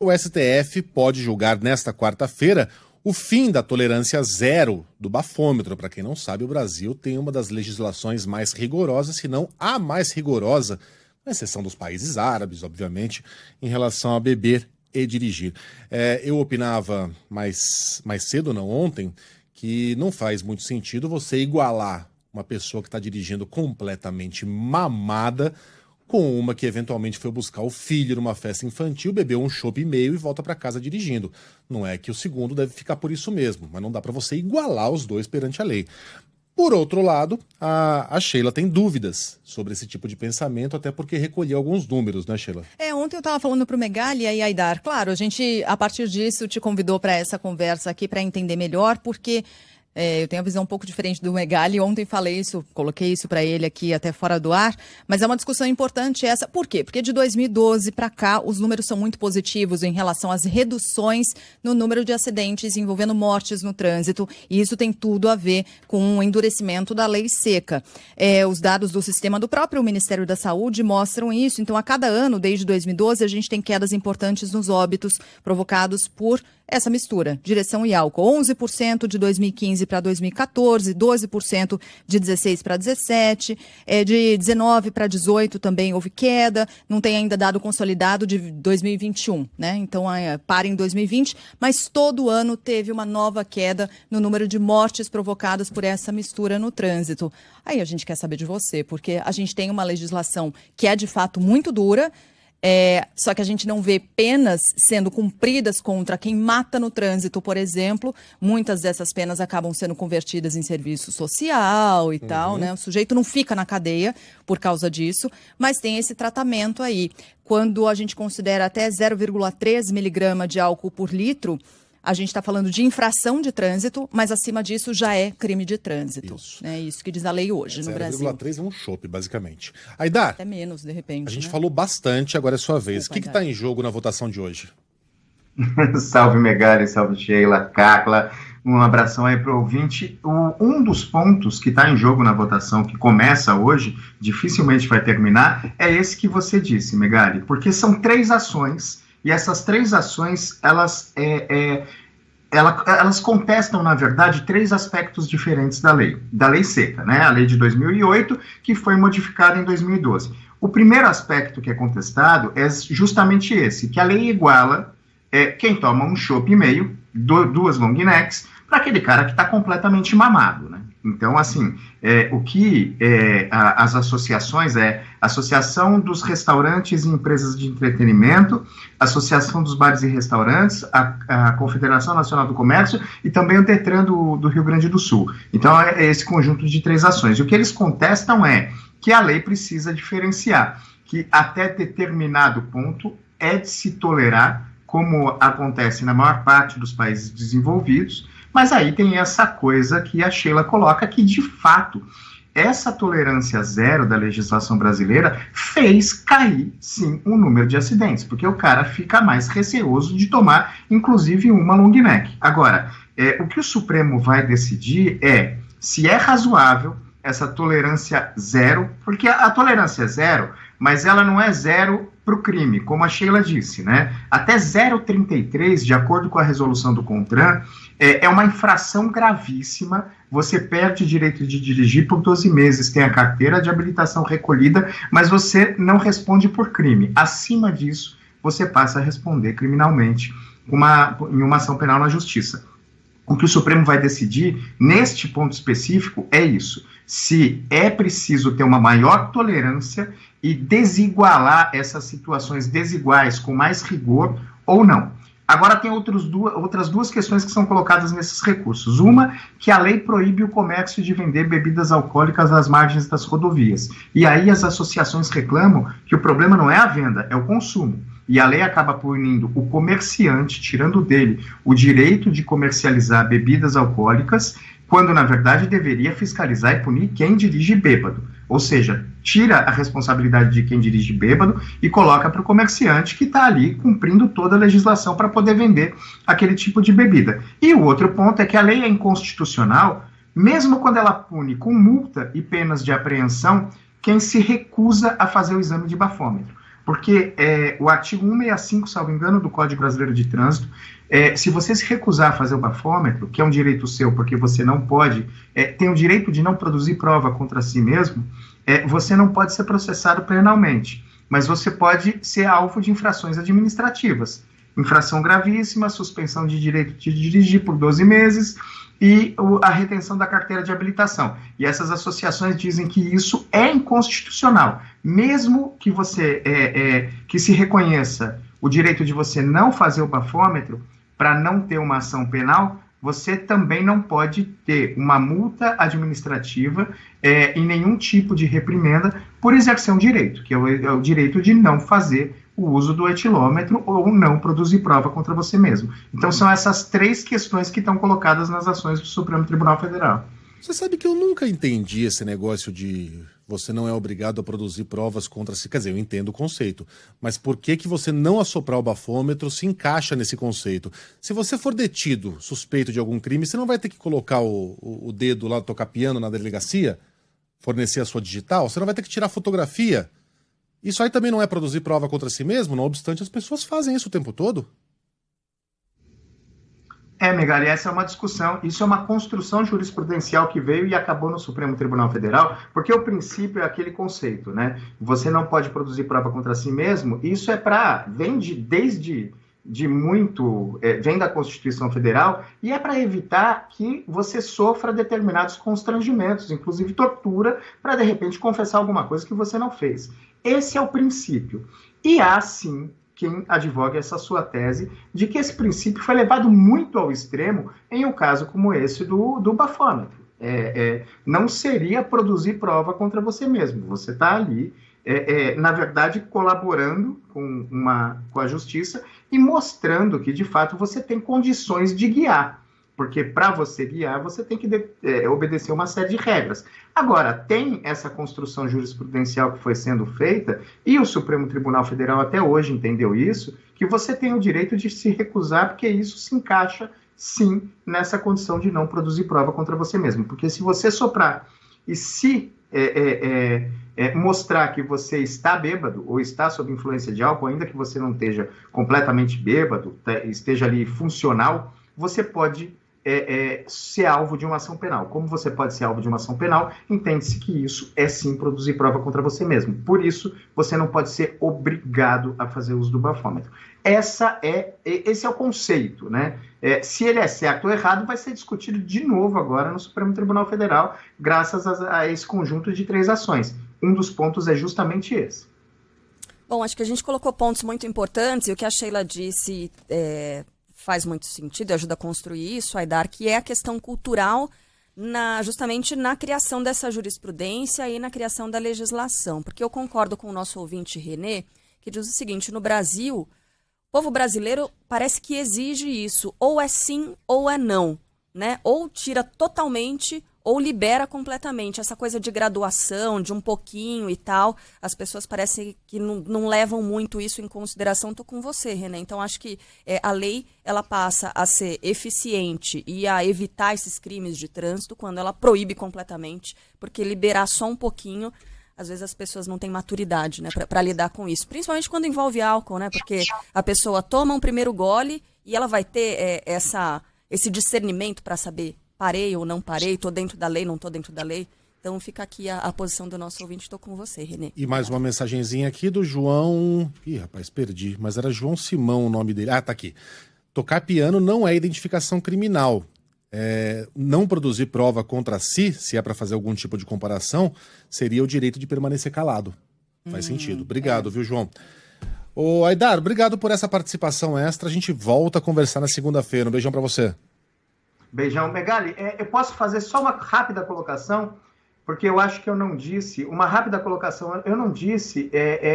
O STF pode julgar nesta quarta-feira o fim da tolerância zero do bafômetro. Para quem não sabe, o Brasil tem uma das legislações mais rigorosas, se não a mais rigorosa, com exceção dos países árabes, obviamente, em relação a beber e dirigir. Eu opinava mais cedo, não ontem, que não faz muito sentido você igualar uma pessoa que está dirigindo completamente mamada com uma que eventualmente foi buscar o filho numa festa infantil, bebeu um chopp e meio e volta para casa dirigindo. Não é que o segundo deve ficar por isso mesmo, mas não dá para você igualar os dois perante a lei. Por outro lado, a Sheila tem dúvidas sobre esse tipo de pensamento, até porque recolheu alguns números, né, Sheila? Ontem eu estava falando para o Megali e aí, Aidar, claro, a gente, a partir disso, te convidou para essa conversa aqui para entender melhor, porque eu tenho a visão um pouco diferente do Megali. Ontem falei isso, coloquei isso para ele aqui até fora do ar, mas é uma discussão importante essa. Por quê? Porque de 2012 para cá os números são muito positivos em relação às reduções no número de acidentes envolvendo mortes no trânsito, e isso tem tudo a ver com o endurecimento da lei seca. Os dados do sistema do próprio Ministério da Saúde mostram isso. Então, a cada ano, desde 2012, a gente tem quedas importantes nos óbitos provocados por essa mistura, direção e álcool. 11% de 2015 para 2014, 12% de 16 para 17, de 19 para 18 também houve queda, não tem ainda dado consolidado de 2021, né? Então, para em 2020, mas todo ano teve uma nova queda no número de mortes provocadas por essa mistura no trânsito. Aí a gente quer saber de você, porque a gente tem uma legislação que é de fato muito dura, só que a gente não vê penas sendo cumpridas contra quem mata no trânsito, por exemplo. Muitas dessas penas acabam sendo convertidas em serviço social e tal, né? O sujeito não fica na cadeia por causa disso, mas tem esse tratamento aí. Quando a gente considera até 0,3 miligrama de álcool por litro, a gente está falando de infração de trânsito, mas acima disso já é crime de trânsito. Isso. É isso que diz a lei hoje no Brasil. 0,3 é um chopp, basicamente. Aidar, até menos, de repente. A gente falou bastante, agora é sua vez. O que está em jogo na votação de hoje? Salve Megali, salve Sheila, Cacla. Um abração aí para o ouvinte. Um dos pontos que está em jogo na votação, que começa hoje, dificilmente vai terminar, é esse que você disse, Megali, porque são 3 ações. E essas 3 ações, elas contestam, na verdade, 3 aspectos diferentes da lei seca, né? A lei de 2008, que foi modificada em 2012. O primeiro aspecto que é contestado é justamente esse, que a lei iguala quem toma um chopp e meio, 2 long necks, para aquele cara que está completamente mamado, né? Então, assim, o que as associações Associação dos Restaurantes e Empresas de Entretenimento, Associação dos Bares e Restaurantes, a Confederação Nacional do Comércio e também o Detran do Rio Grande do Sul. Então, é esse conjunto de 3 ações. E o que eles contestam é que a lei precisa diferenciar, que até determinado ponto é de se tolerar, como acontece na maior parte dos países desenvolvidos, mas aí tem essa coisa que a Sheila coloca, que de fato essa tolerância zero da legislação brasileira fez cair, sim, o número de acidentes, porque o cara fica mais receoso de tomar, inclusive, uma long neck. Agora, o que o Supremo vai decidir é se é razoável essa tolerância zero, porque a tolerância é zero, mas ela não é zero para o crime, como a Sheila disse, né? Até 0,33, de acordo com a resolução do CONTRAN, é uma infração gravíssima. Você perde o direito de dirigir por 12 meses, tem a carteira de habilitação recolhida, mas você não responde por crime. Acima disso, você passa a responder criminalmente em uma ação penal na justiça. O que o Supremo vai decidir, neste ponto específico, é isso. Se é preciso ter uma maior tolerância e desigualar essas situações desiguais com mais rigor ou não. Agora tem outras 2 questões que são colocadas nesses recursos. Uma, que a lei proíbe o comércio de vender bebidas alcoólicas às margens das rodovias. E aí as associações reclamam que o problema não é a venda, é o consumo. E a lei acaba punindo o comerciante, tirando dele o direito de comercializar bebidas alcoólicas, quando na verdade deveria fiscalizar e punir quem dirige bêbado. Ou seja, tira a responsabilidade de quem dirige bêbado e coloca para o comerciante que está ali cumprindo toda a legislação para poder vender aquele tipo de bebida. E o outro ponto é que a lei é inconstitucional, mesmo quando ela pune com multa e penas de apreensão quem se recusa a fazer o exame de bafômetro. Porque o artigo 165, salvo engano, do Código Brasileiro de Trânsito, se você se recusar a fazer o bafômetro, que é um direito seu, porque você não pode, tem o direito de não produzir prova contra si mesmo, você não pode ser processado penalmente, mas você pode ser alvo de infrações administrativas. Infração gravíssima, suspensão de direito de dirigir por 12 meses e a retenção da carteira de habilitação. E essas associações dizem que isso é inconstitucional. Mesmo que você que se reconheça o direito de você não fazer o bafômetro para não ter uma ação penal, você também não pode ter uma multa administrativa e nenhum tipo de reprimenda por exercer um direito, que é o direito de não fazer o uso do etilômetro ou não produzir prova contra você mesmo. Então são essas 3 questões que estão colocadas nas ações do Supremo Tribunal Federal. Você sabe que eu nunca entendi esse negócio de você não é obrigado a produzir provas contra si. Quer dizer, eu entendo o conceito, mas por que você não assoprar o bafômetro se encaixa nesse conceito? Se você for detido, suspeito de algum crime, você não vai ter que colocar o dedo lá, tocar piano na delegacia, fornecer a sua digital? Você não vai ter que tirar fotografia? Isso aí também não é produzir prova contra si mesmo? Não obstante, as pessoas fazem isso o tempo todo. Megali, essa é uma discussão, isso é uma construção jurisprudencial que veio e acabou no Supremo Tribunal Federal, porque o princípio é aquele conceito, né? Você não pode produzir prova contra si mesmo, isso vem da Constituição Federal, e é para evitar que você sofra determinados constrangimentos, inclusive tortura, para de repente confessar alguma coisa que você não fez. Esse é o princípio. E há, sim, quem advoga essa sua tese de que esse princípio foi levado muito ao extremo em um caso como esse do bafômetro. Não seria produzir prova contra você mesmo. Você está ali, na verdade, colaborando com a justiça e mostrando que, de fato, você tem condições de guiar. Porque para você guiar, você tem que obedecer uma série de regras. Agora, tem essa construção jurisprudencial que foi sendo feita, e o Supremo Tribunal Federal até hoje entendeu isso, que você tem o direito de se recusar, porque isso se encaixa, sim, nessa condição de não produzir prova contra você mesmo. Porque se você soprar e se mostrar que você está bêbado, ou está sob influência de álcool, ainda que você não esteja completamente bêbado, esteja ali funcional, você pode ser alvo de uma ação penal. Como você pode ser alvo de uma ação penal, entende-se que isso é sim produzir prova contra você mesmo. Por isso, você não pode ser obrigado a fazer uso do bafômetro. Esse é o conceito, né? Se ele é certo ou errado, vai ser discutido de novo agora no Supremo Tribunal Federal, graças a esse conjunto de 3 ações. Um dos pontos é justamente esse. Bom, acho que a gente colocou pontos muito importantes, e o que a Sheila disse faz muito sentido, ajuda a construir isso, Aidar, que é a questão cultural justamente na criação dessa jurisprudência e na criação da legislação. Porque eu concordo com o nosso ouvinte René, que diz o seguinte: no Brasil, o povo brasileiro parece que exige isso, ou é sim ou é não, né? Ou tira totalmente ou libera completamente. Essa coisa de graduação, de um pouquinho e tal, as pessoas parecem que não levam muito isso em consideração. Estou com você, René. Então, acho que a lei ela passa a ser eficiente e a evitar esses crimes de trânsito quando ela proíbe completamente, porque liberar só um pouquinho, às vezes as pessoas não têm maturidade, né, para lidar com isso. Principalmente quando envolve álcool, né, porque a pessoa toma um primeiro gole e ela vai ter esse discernimento para saber: parei ou não parei, estou dentro da lei, não estou dentro da lei. Então fica aqui a posição do nosso ouvinte. Estou com você, René. E mais uma mensagenzinha aqui do João... Ih, rapaz, perdi. Mas era João Simão o nome dele. Ah, tá aqui. Tocar piano não é identificação criminal. Não produzir prova contra si, se é para fazer algum tipo de comparação, seria o direito de permanecer calado. Faz sentido. Obrigado, viu, João? Ô, Aidar, obrigado por essa participação extra. A gente volta a conversar na segunda-feira. Um beijão para você. Beijão. Megali, eu posso fazer só uma rápida colocação, porque eu acho que eu não disse, uma rápida colocação, eu não disse,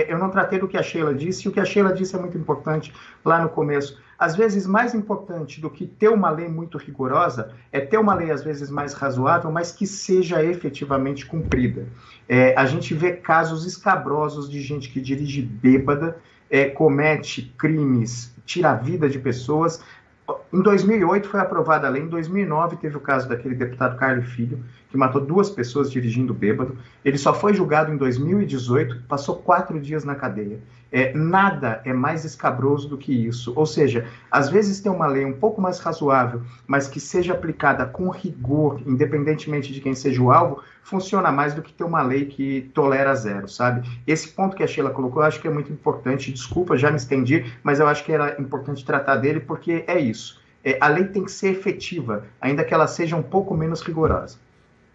eu não tratei do que a Sheila disse, e o que a Sheila disse é muito importante lá no começo. Às vezes, mais importante do que ter uma lei muito rigorosa, é ter uma lei, às vezes, mais razoável, mas que seja efetivamente cumprida. A gente vê casos escabrosos de gente que dirige bêbada, comete crimes, tira a vida de pessoas. Em 2008 foi aprovada a lei, em 2009 teve o caso daquele deputado Carlos Filho, que matou 2 pessoas dirigindo bêbado. Ele só foi julgado em 2018, passou 4 dias na cadeia. Nada é mais escabroso do que isso. Ou seja, às vezes ter uma lei um pouco mais razoável, mas que seja aplicada com rigor, independentemente de quem seja o alvo, funciona mais do que ter uma lei que tolera zero, sabe? Esse ponto que a Sheila colocou, eu acho que é muito importante. Desculpa, já me estendi, mas eu acho que era importante tratar dele, porque é isso. A lei tem que ser efetiva, ainda que ela seja um pouco menos rigorosa.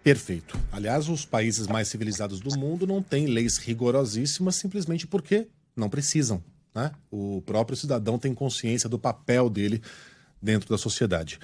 Perfeito. Aliás, os países mais civilizados do mundo não têm leis rigorosíssimas simplesmente porque não precisam, né? O próprio cidadão tem consciência do papel dele dentro da sociedade.